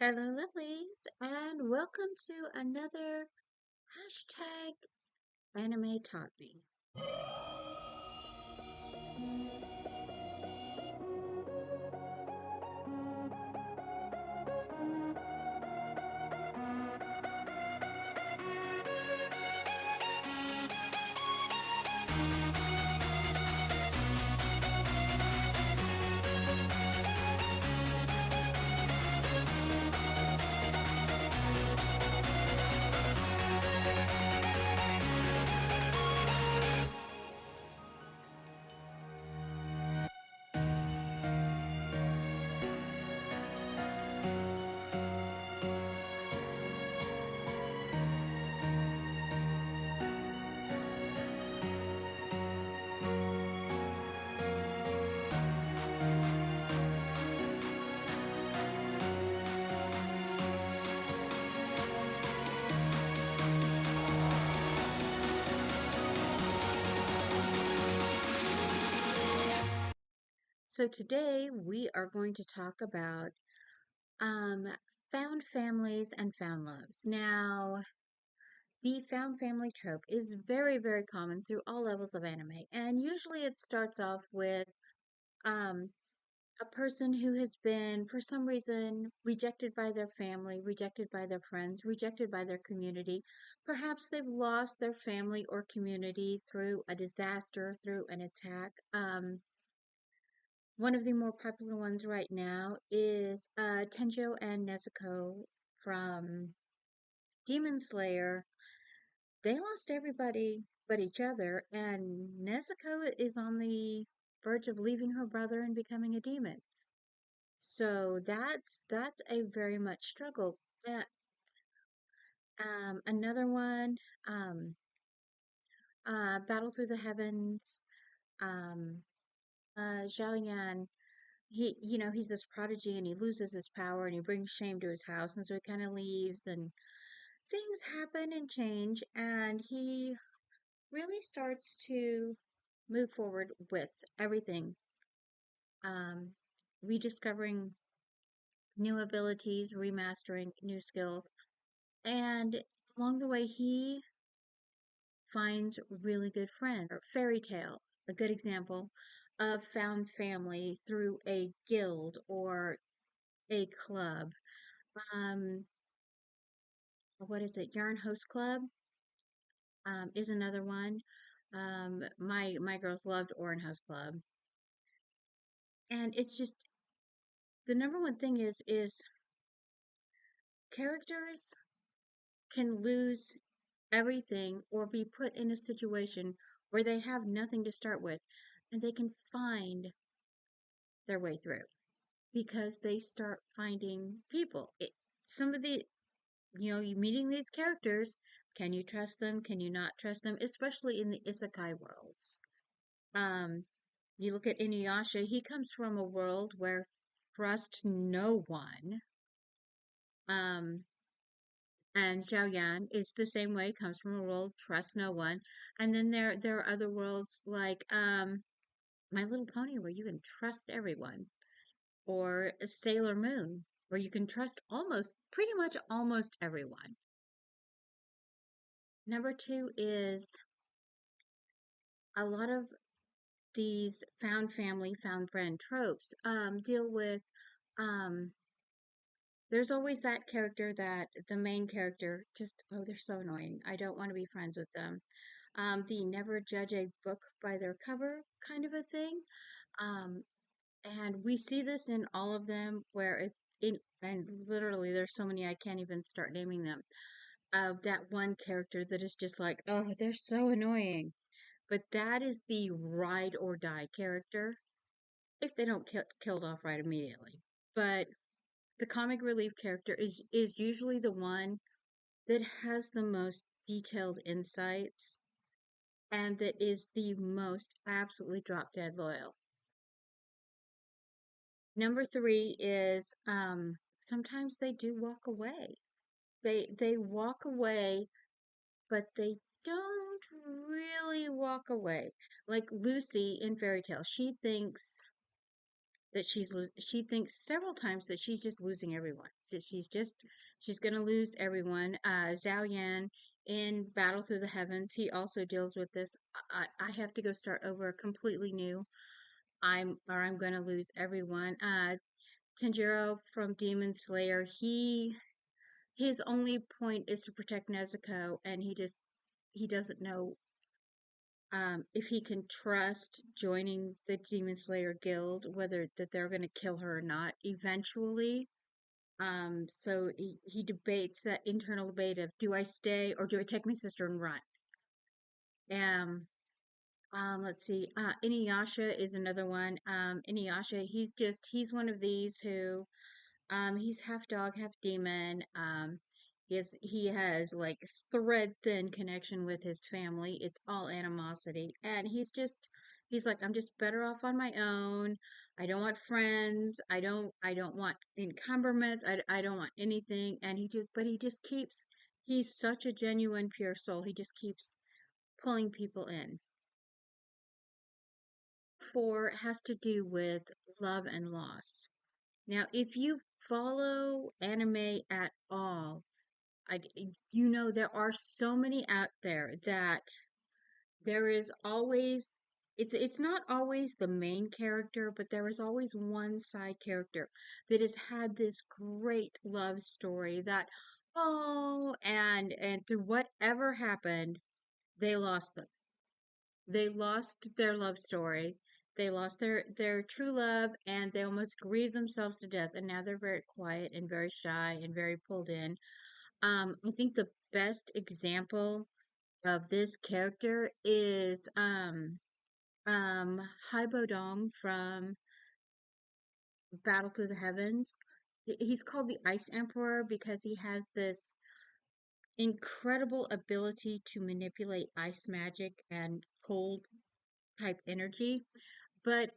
Hello, lovelies, and welcome to another hashtag anime taught me. So today we are going to talk about um, found families and found loves. Now, the found family trope is very, very common through all levels of anime, and usually it starts off with um, a person who has been, for some reason, rejected by their family, rejected by their friends, rejected by their community. Perhaps they've lost their family or community through a disaster, through an attack. One of the more popular ones right now is Tenjo and Nezuko from Demon Slayer. They lost everybody but each other, and Nezuko is on the verge of leaving her brother and becoming a demon. So that's a very much struggle. Uh, another one, um, Battle Through the Heavens. Um, Zhao Yan, he's this prodigy and he loses his power and he brings shame to his house, and so he kind of leaves and things happen and change, and he really starts to move forward with everything, um, rediscovering new abilities, remastering new skills. And along the way, he finds really good friends. Or fairy tale, a good example of found family through a guild or a club. Um, what is it? Yarn Host Club is another one. My girls loved Oran House Club, and it's just the number one thing is characters can lose everything or be put in a situation where they have nothing to start with, and they can find their way through because they start finding people. Some of the, you meeting these characters, can you trust them? Can you not trust them? Especially in the isekai worlds. Um, you look at Inuyasha, he comes from a world where trust no one. Um, and Xiaoyan is the same way, comes from a world trust no one. And then there are other worlds like My Little Pony where you can trust everyone, or Sailor Moon, where you can trust pretty much almost everyone. Number two is a lot of these found family, found friend tropes deal with. Um, there's always that character that the main character just, oh, they're so annoying. I don't want to be friends with them. The never judge a book by their cover kind of a thing. Um, and we see this in all of them where and literally there's so many I can't even start naming them, of that one character that is just like, oh, they're so annoying. But that is the ride or die character if they don't killed off right immediately. But the comic relief character is usually the one that has the most detailed insights and that is the most absolutely drop dead loyal. Number three is sometimes they do walk away. They walk away, but they don't really walk away. Like Lucy in Fairy Tale, she thinks that she thinks several times that she's just losing everyone, that she's going to lose everyone. Zhao Yan in Battle Through the Heavens, he also deals with this. I have to go start over completely new. I'm going to lose everyone. Tanjiro from Demon Slayer, his only point is to protect Nezuko, and he doesn't know if he can trust joining the Demon Slayer guild, whether that they're going to kill her or not eventually. So he debates that internal debate of, do I stay or do I take my sister and run? Um, let's see. Inuyasha is another one. Inuyasha, he's one of these who he's half dog, half demon. He has like thread thin connection with his family. It's all animosity, and he's like, I'm just better off on my own. I don't want friends. I don't want encumberments. I don't want anything. And he just keeps. He's such a genuine, pure soul. He just keeps pulling people in. Four has to do with love and loss. Now, if you follow anime at all, you know there are so many out there that there is always it's not always the main character, but there is always one side character that has had this great love story that, oh, and through whatever happened, they lost them. They lost their love story. They lost their true love, and they almost grieved themselves to death, and now they're very quiet and very shy and very pulled in. I think the best example of this character is Haibodong from Battle Through the Heavens. He's called the Ice Emperor because he has this incredible ability to manipulate ice magic and cold type energy. But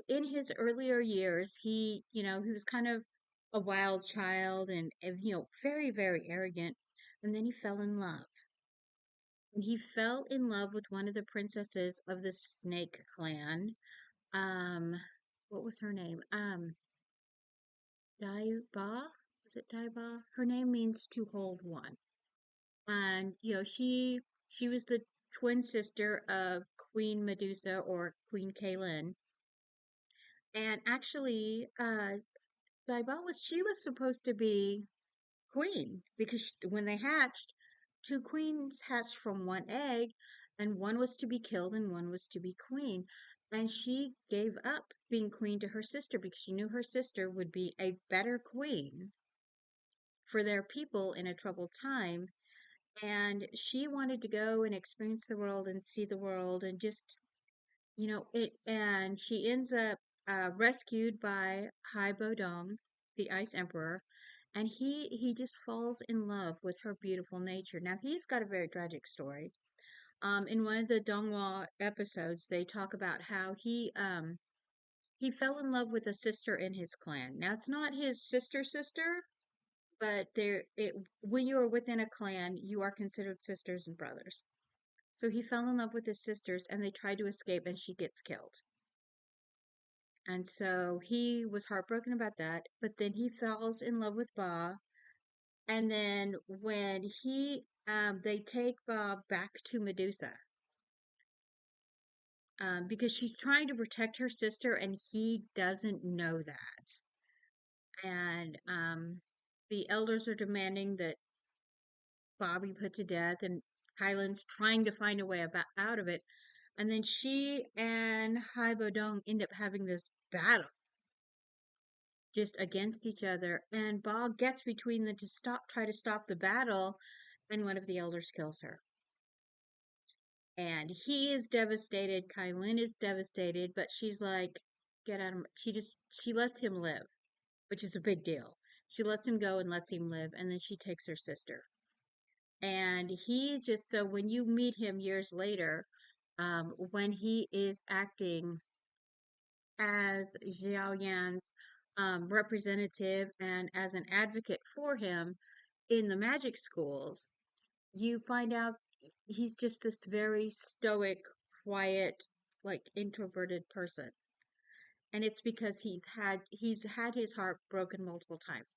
in his earlier years, he was kind of a wild child and very, very arrogant. And then he fell in love. And he fell in love with one of the princesses of the Snake Clan. Um, what was her name? Daiba? Was it Daiba? Her name means to hold one. And she was the twin sister of Queen Medusa or Queen Kaylin. And actually, she was supposed to be queen because when they hatched, two queens hatched from one egg, and one was to be killed and one was to be queen. And she gave up being queen to her sister because she knew her sister would be a better queen for their people in a troubled time. And she wanted to go and experience the world and see the world and just and she ends up rescued by Hai Bodong, the Ice Emperor, and he just falls in love with her beautiful nature. Now he's got a very tragic story. In one of the Donghua episodes, they talk about how he fell in love with a sister in his clan. Now it's not his sister, but when you are within a clan, you are considered sisters and brothers. So he fell in love with his sisters, and they tried to escape, and she gets killed. And so he was heartbroken about that, but then he falls in love with Ba. And then when they take Ba back to Medusa, because she's trying to protect her sister and he doesn't know that. And the elders are demanding that Ba be put to death, and Kylan's trying to find a way out of it. And then she and Hai Bodong end up having this battle just against each other, and Ba gets between them to try to stop the battle, and one of the elders kills her. And he is devastated. Kylin is devastated, but she's like, get out of she lets him live, which is a big deal. She lets him go and lets him live, and then she takes her sister. And he's just so when you meet him years later, when he is acting as Xiao Yan's representative and as an advocate for him in the magic schools, you find out he's just this very stoic, quiet, like introverted person. and it's because he's had his heart broken multiple times.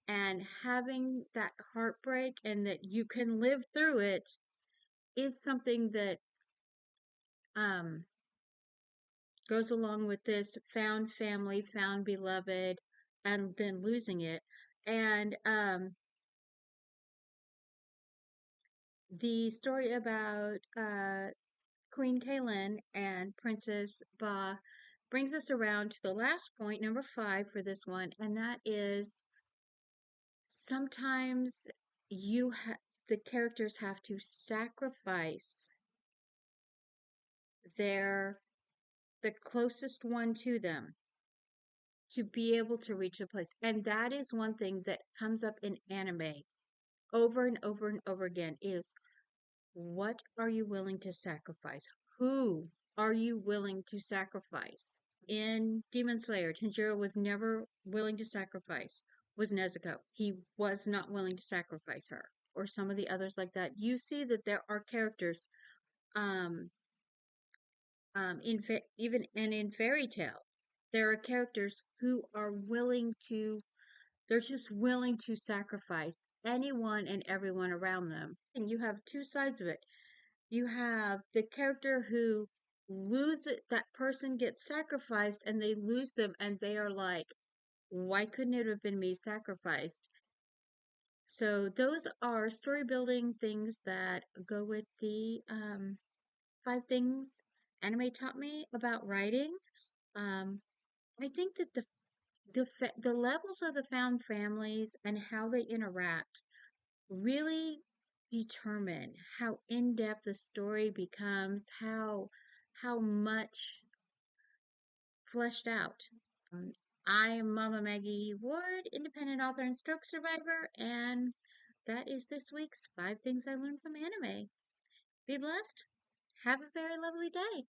And having that heartbreak and that you can live through it is something that um goes along with this found family, found beloved, and then losing it. And the story about Queen Kaylin and Princess Ba brings us around to the last point, number 5 for this one, and that is sometimes the characters have to sacrifice their the closest one to them to be able to reach a place. And that is one thing that comes up in anime over and over and over again is what are you willing to sacrifice? Who are you willing to sacrifice? In Demon Slayer, Tanjiro was never willing to sacrifice, was Nezuko. He was not willing to sacrifice her. Or some of the others like that. You see that there are characters, um, even and in fairy tale, there are characters who are they're just willing to sacrifice anyone and everyone around them. And you have two sides of it. You have the character who lose it, that person gets sacrificed and they lose them and they are like, why couldn't it have been me sacrificed? So those are story building things that go with the 5 things anime taught me about writing. Um, I think that the levels of the found families and how they interact really determine how in depth the story becomes, how much fleshed out. Um, I am Mama Maggie Ward, independent author and stroke survivor, and that is this week's 5 things I learned from anime. Be blessed. Have a very lovely day.